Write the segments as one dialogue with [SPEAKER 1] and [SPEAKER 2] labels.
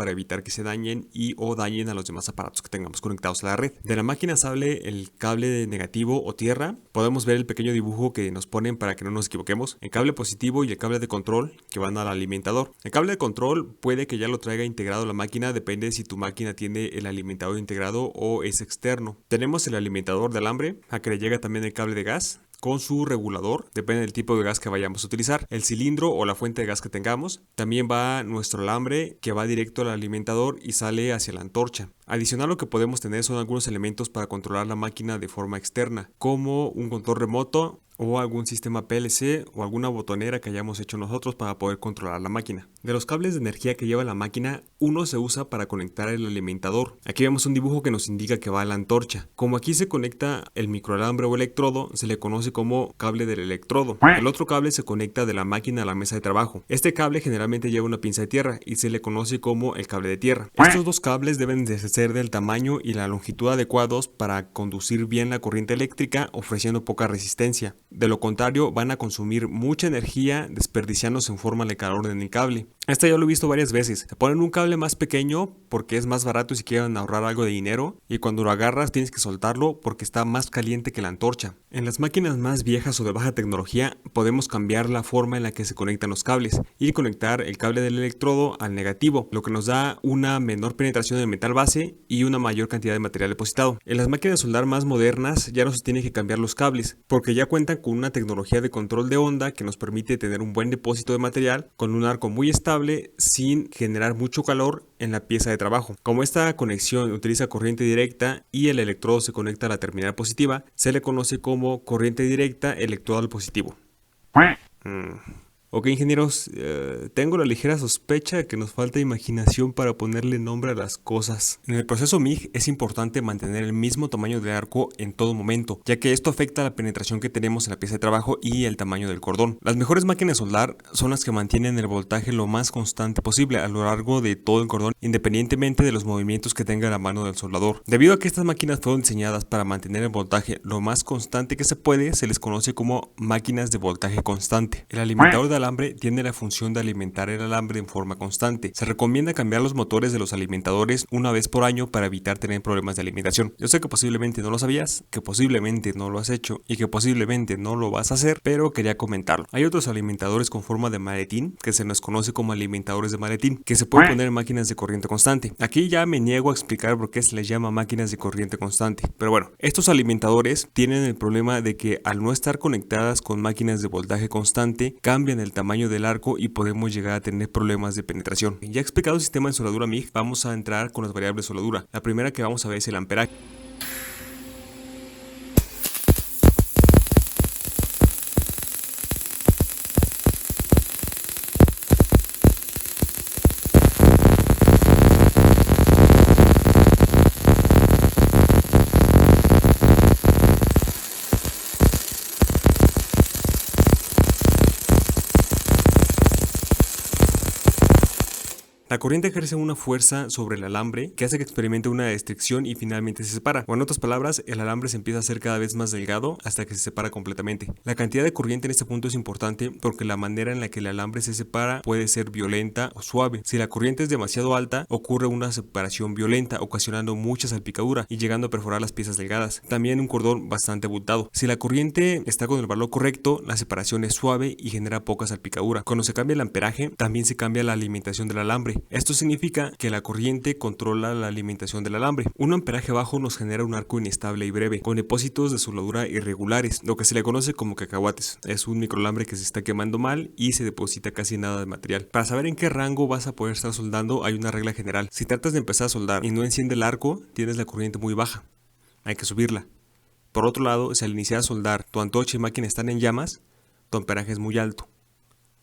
[SPEAKER 1] para evitar que se dañen y o dañen a los demás aparatos que tengamos conectados a la red. De la máquina sale el cable de negativo o tierra. Podemos ver el pequeño dibujo que nos ponen para que no nos equivoquemos. El cable positivo y el cable de control que van al alimentador. El cable de control puede que ya lo traiga integrado la máquina, depende si tu máquina tiene el alimentador integrado o es externo. Tenemos el alimentador de alambre, a que le llega también el cable de gas con su regulador, depende del tipo de gas que vayamos a utilizar, el cilindro o la fuente de gas que tengamos. También va nuestro alambre que va directo al alimentador y sale hacia la antorcha. Adicional, lo que podemos tener son algunos elementos para controlar la máquina de forma externa, como un control remoto o algún sistema PLC o alguna botonera que hayamos hecho nosotros para poder controlar la máquina. De los cables de energía que lleva la máquina, uno se usa para conectar el alimentador. Aquí vemos un dibujo que nos indica que va a la antorcha. Como aquí se conecta el microalambre o electrodo, se le conoce como cable del electrodo. El otro cable se conecta de la máquina a la mesa de trabajo. Este cable generalmente lleva una pinza de tierra y se le conoce como el cable de tierra. Estos dos cables deben de ser del tamaño y la longitud adecuados para conducir bien la corriente eléctrica, ofreciendo poca resistencia. De lo contrario, van a consumir mucha energía desperdiciándose en forma de calor en el cable. Esto ya lo he visto varias veces. Te ponen un cable más pequeño porque es más barato si quieren ahorrar algo de dinero, y cuando lo agarras tienes que soltarlo porque está más caliente que la antorcha. En las máquinas más viejas o de baja tecnología podemos cambiar la forma en la que se conectan los cables y conectar el cable del electrodo al negativo, lo que nos da una menor penetración del metal base y una mayor cantidad de material depositado. En las máquinas de soldar más modernas ya no se tiene que cambiar los cables porque ya cuentan con una tecnología de control de onda que nos permite tener un buen depósito de material con un arco muy estable sin generar mucho calor en la pieza de trabajo. Como esta conexión utiliza corriente directa y el electrodo se conecta a la terminal positiva, se le conoce como corriente directa electrodo al positivo. Ok, ingenieros, tengo la ligera sospecha de que nos falta imaginación para ponerle nombre a las cosas. En el proceso MIG es importante mantener el mismo tamaño de arco en todo momento, ya que esto afecta la penetración que tenemos en la pieza de trabajo y el tamaño del cordón. Las mejores máquinas de soldar son las que mantienen el voltaje lo más constante posible a lo largo de todo el cordón, independientemente de los movimientos que tenga la mano del soldador. Debido a que estas máquinas fueron diseñadas para mantener el voltaje lo más constante que se puede, se les conoce como máquinas de voltaje constante. El alimentador de alambre tiene la función de alimentar el alambre en forma constante. Se recomienda cambiar los motores de los alimentadores una vez por año para evitar tener problemas de alimentación. Yo sé que posiblemente no lo sabías, que posiblemente no lo has hecho y que posiblemente no lo vas a hacer, pero quería comentarlo. Hay otros alimentadores con forma de maletín que se nos conoce como alimentadores de maletín, que se pueden poner en máquinas de corriente constante. Aquí ya me niego a explicar por qué se les llama máquinas de corriente constante, pero bueno, estos alimentadores tienen el problema de que al no estar conectadas con máquinas de voltaje constante, cambian el tamaño del arco y podemos llegar a tener problemas de penetración. Ya he explicado el sistema de soldadura MIG, vamos a entrar con las variables de soldadura. La primera que vamos a ver es el amperaje. La corriente ejerce una fuerza sobre el alambre que hace que experimente una restricción y finalmente se separa. O en otras palabras, el alambre se empieza a hacer cada vez más delgado hasta que se separa completamente. La cantidad de corriente en este punto es importante porque la manera en la que el alambre se separa puede ser violenta o suave. Si la corriente es demasiado alta, ocurre una separación violenta, ocasionando mucha salpicadura y llegando a perforar las piezas delgadas. También un cordón bastante abultado. Si la corriente está con el valor correcto, la separación es suave y genera poca salpicadura. Cuando se cambia el amperaje, también se cambia la alimentación del alambre. Esto significa que la corriente controla la alimentación del alambre. Un amperaje bajo nos genera un arco inestable y breve, con depósitos de soldadura irregulares, lo que se le conoce como cacahuates. Es un microalambre que se está quemando mal y se deposita casi nada de material. Para saber en qué rango vas a poder estar soldando, hay una regla general. Si tratas de empezar a soldar y no enciende el arco, tienes la corriente muy baja. Hay que subirla. Por otro lado, si al iniciar a soldar tu antorcha y máquina están en llamas, tu amperaje es muy alto.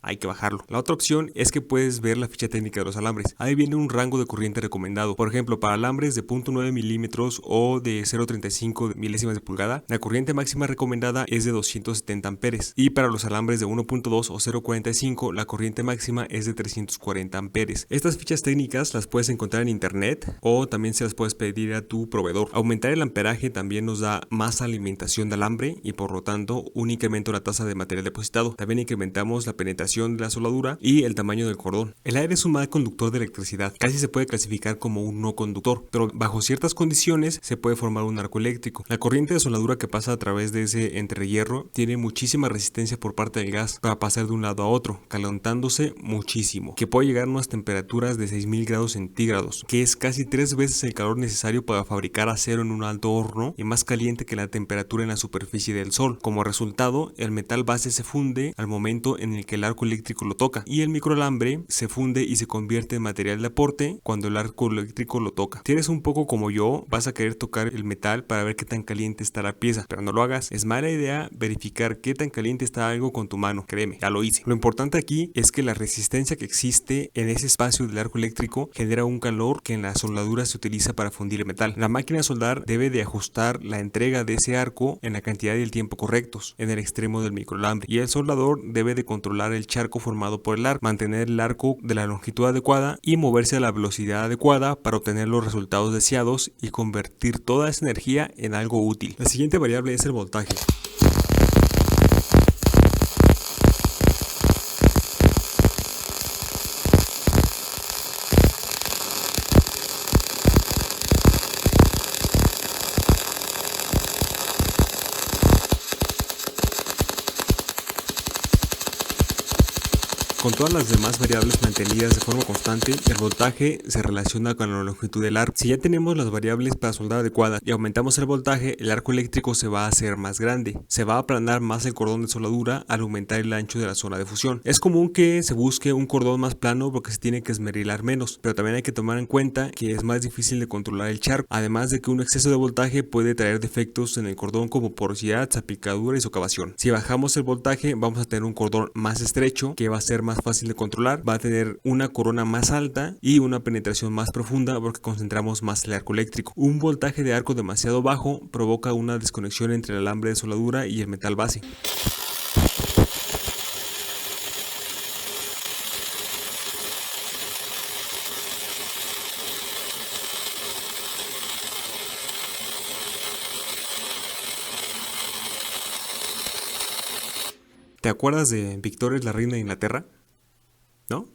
[SPEAKER 1] Hay que bajarlo. La otra opción es que puedes ver la ficha técnica de los alambres. Ahí viene un rango de corriente recomendado. Por ejemplo, para alambres de 0.9 milímetros o de 0.35 milésimas de pulgada, la corriente máxima recomendada es de 270 amperes. Y para los alambres de 1.2 o 0.45, la corriente máxima es de 340 amperes. Estas fichas técnicas las puedes encontrar en internet o también se las puedes pedir a tu proveedor. Aumentar el amperaje también nos da más alimentación de alambre y por lo tanto un incremento en la tasa de material depositado. También incrementamos la penetración penetración de la soldadura y el tamaño del cordón. El aire es un mal conductor de electricidad, casi se puede clasificar como un no conductor, pero bajo ciertas condiciones se puede formar un arco eléctrico. La corriente de soldadura que pasa a través de ese entrehierro tiene muchísima resistencia por parte del gas para pasar de un lado a otro, calentándose muchísimo, que puede llegar a unas temperaturas de 6000 grados centígrados, que es casi 3 veces el calor necesario para fabricar acero en un alto horno y más caliente que la temperatura en la superficie del sol. Como resultado, el metal base se funde al momento en el que el arco eléctrico lo toca y el microalambre se funde y se convierte en material de aporte cuando el arco eléctrico lo toca. Si eres un poco como yo, vas a querer tocar el metal para ver qué tan caliente está la pieza, pero no lo hagas. Es mala idea verificar qué tan caliente está algo con tu mano, créeme, ya lo hice. Lo importante aquí es que la resistencia que existe en ese espacio del arco eléctrico genera un calor que en la soldadura se utiliza para fundir el metal. La máquina de soldar debe de ajustar la entrega de ese arco en la cantidad y el tiempo correctos en el extremo del microalambre, y el soldador debe de controlar el charco formado por el arco, mantener el arco de la longitud adecuada y moverse a la velocidad adecuada para obtener los resultados deseados y convertir toda esa energía en algo útil. La siguiente variable es el voltaje. Con todas las demás variables mantenidas de forma constante, el voltaje se relaciona con la longitud del arco. Si ya tenemos las variables para soldar adecuadas y aumentamos el voltaje, el arco eléctrico se va a hacer más grande. Se va a aplanar más el cordón de soldadura al aumentar el ancho de la zona de fusión. Es común que se busque un cordón más plano porque se tiene que esmerilar menos, pero también hay que tomar en cuenta que es más difícil de controlar el charco, además de que un exceso de voltaje puede traer defectos en el cordón como porosidad, salpicadura y socavación. Si bajamos el voltaje, vamos a tener un cordón más estrecho que va a ser más fácil de controlar, va a tener una corona más alta y una penetración más profunda porque concentramos más el arco eléctrico. Un voltaje de arco demasiado bajo provoca una desconexión entre el alambre de soldadura y el metal base. ¿Te acuerdas de Victoria, la reina de Inglaterra? ¿No?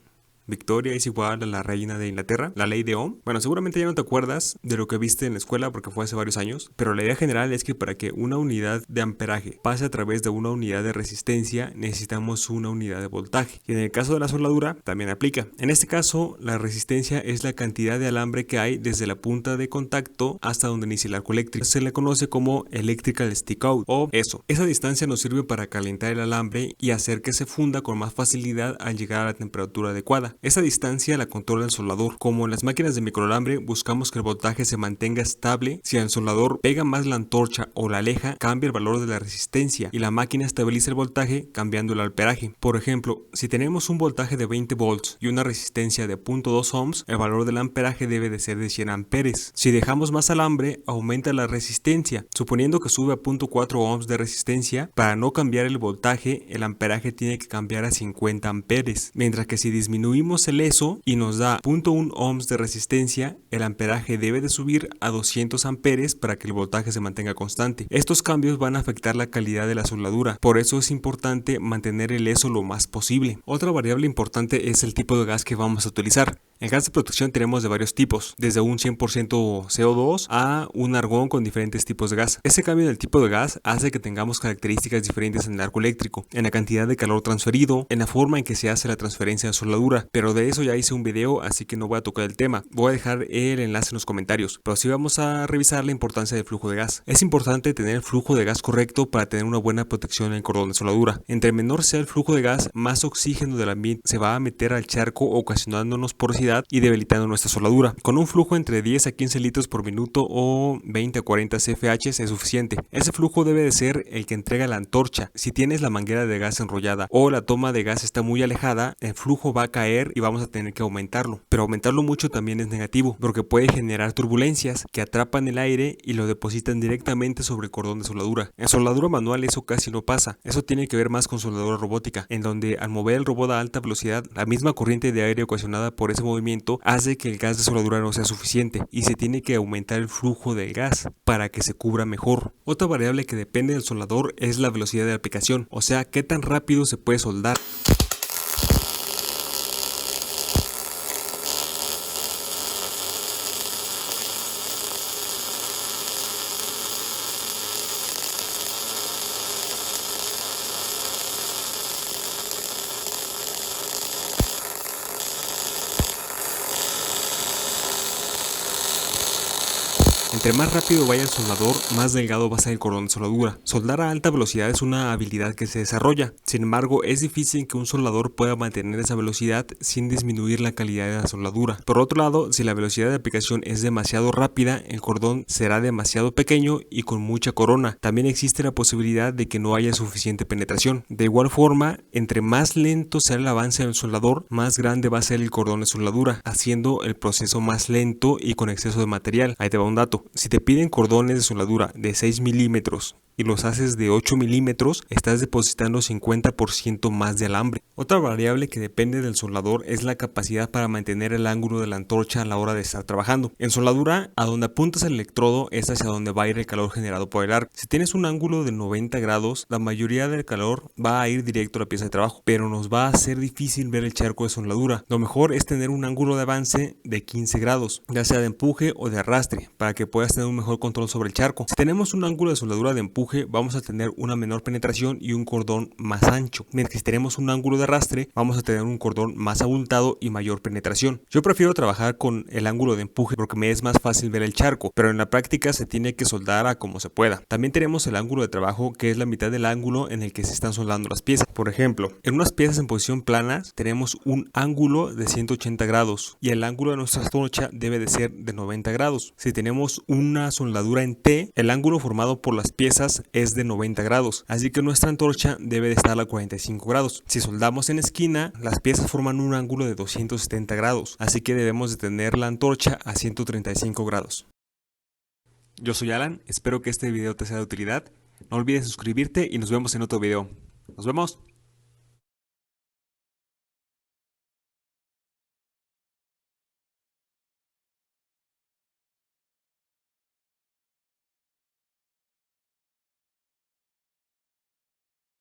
[SPEAKER 1] Victoria es igual a la reina de Inglaterra, la ley de Ohm. Bueno, seguramente ya no te acuerdas de lo que viste en la escuela porque fue hace varios años, pero la idea general es que para que una unidad de amperaje pase a través de una unidad de resistencia, necesitamos una unidad de voltaje. Y en el caso de la soldadura, también aplica. En este caso, la resistencia es la cantidad de alambre que hay desde la punta de contacto hasta donde inicia el arco eléctrico. Se le conoce como electrical stick out o ESO. Esa distancia nos sirve para calentar el alambre y hacer que se funda con más facilidad al llegar a la temperatura adecuada. Esa distancia la controla el soldador. Como en las máquinas de microalambre, buscamos que el voltaje se mantenga estable. Si el soldador pega más la antorcha o la aleja, cambia el valor de la resistencia y la máquina estabiliza el voltaje cambiando el amperaje. Por ejemplo, si tenemos un voltaje de 20 volts y una resistencia de 0.2 ohms, el valor del amperaje debe de ser de 100 amperes. Si dejamos más alambre, aumenta la resistencia. Suponiendo que sube a 0.4 ohms de resistencia, para no cambiar el voltaje, el amperaje tiene que cambiar a 50 amperes. Mientras que si disminuimos el ESO y nos da 0.1 ohms de resistencia, el amperaje debe de subir a 200 amperes para que el voltaje se mantenga constante. Estos cambios van a afectar la calidad de la soldadura, por eso es importante mantener el ESO lo más posible. Otra variable importante es el tipo de gas que vamos a utilizar. En gas de protección tenemos de varios tipos, desde un 100% CO2 a un argón con diferentes tipos de gas. Ese cambio del tipo de gas hace que tengamos características diferentes en el arco eléctrico, en la cantidad de calor transferido, en la forma en que se hace la transferencia de soldadura, pero de eso ya hice un video, así que no voy a tocar el tema. Voy a dejar el enlace en los comentarios, pero sí vamos a revisar la importancia del flujo de gas. Es importante tener el flujo de gas correcto para tener una buena protección en el cordón de soldadura. Entre menor sea el flujo de gas, más oxígeno del ambiente se va a meter al charco, ocasionándonos porosidad y debilitando nuestra soldadura. Con un flujo entre 10 a 15 litros por minuto o 20 a 40 CFH es suficiente. Ese flujo debe de ser el que entrega la antorcha. Si tienes la manguera de gas enrollada o la toma de gas está muy alejada, el flujo va a caer y vamos a tener que aumentarlo. Pero aumentarlo mucho también es negativo, porque puede generar turbulencias que atrapan el aire y lo depositan directamente sobre el cordón de soldadura. En soldadura manual eso casi no pasa. Eso tiene que ver más con soldadura robótica, en donde al mover el robot a alta velocidad, la misma corriente de aire ocasionada por ese movimiento hace que el gas de soldadura no sea suficiente y se tiene que aumentar el flujo del gas para que se cubra mejor. Otra variable que depende del soldador es la velocidad de aplicación, o sea, qué tan rápido se puede soldar. Entre más rápido vaya el soldador, más delgado va a ser el cordón de soldadura. Soldar a alta velocidad es una habilidad que se desarrolla. Sin embargo, es difícil que un soldador pueda mantener esa velocidad sin disminuir la calidad de la soldadura. Por otro lado, si la velocidad de aplicación es demasiado rápida, el cordón será demasiado pequeño y con mucha corona. También existe la posibilidad de que no haya suficiente penetración. De igual forma, entre más lento sea el avance del soldador, más grande va a ser el cordón de soldadura, haciendo el proceso más lento y con exceso de material. Ahí te va un dato. Si te piden cordones de soldadura de 6 milímetros y los haces de 8 milímetros, estás depositando 50% más de alambre. Otra variable que depende del soldador es la capacidad para mantener el ángulo de la antorcha a la hora de estar trabajando. En soldadura, a donde apuntas el electrodo es hacia donde va a ir el calor generado por el arco. Si tienes un ángulo de 90 grados, la mayoría del calor va a ir directo a la pieza de trabajo, pero nos va a ser difícil ver el charco de soldadura. Lo mejor es tener un ángulo de avance de 15 grados, ya sea de empuje o de arrastre, para que puedas tener un mejor control sobre el charco. Si tenemos un ángulo de soldadura de empuje, vamos a tener una menor penetración y un cordón más ancho, mientras que si tenemos un ángulo de arrastre, vamos a tener un cordón más abultado y mayor penetración. Yo prefiero trabajar con el ángulo de empuje porque me es más fácil ver el charco, pero en la práctica se tiene que soldar a como se pueda. También tenemos el ángulo de trabajo, que es la mitad del ángulo en el que se están soldando las piezas. Por ejemplo, en unas piezas en posición plana tenemos un ángulo de 180 grados y el ángulo de nuestra antorcha debe de ser de 90 grados. Si tenemos una soldadura en T, el ángulo formado por las piezas es de 90 grados, así que nuestra antorcha debe de estar a 45 grados. Si soldamos en esquina, las piezas forman un ángulo de 270 grados, así que debemos de tener la antorcha a 135 grados. Yo soy Alan, espero que este video te sea de utilidad. No olvides suscribirte y nos vemos en otro video. Nos vemos.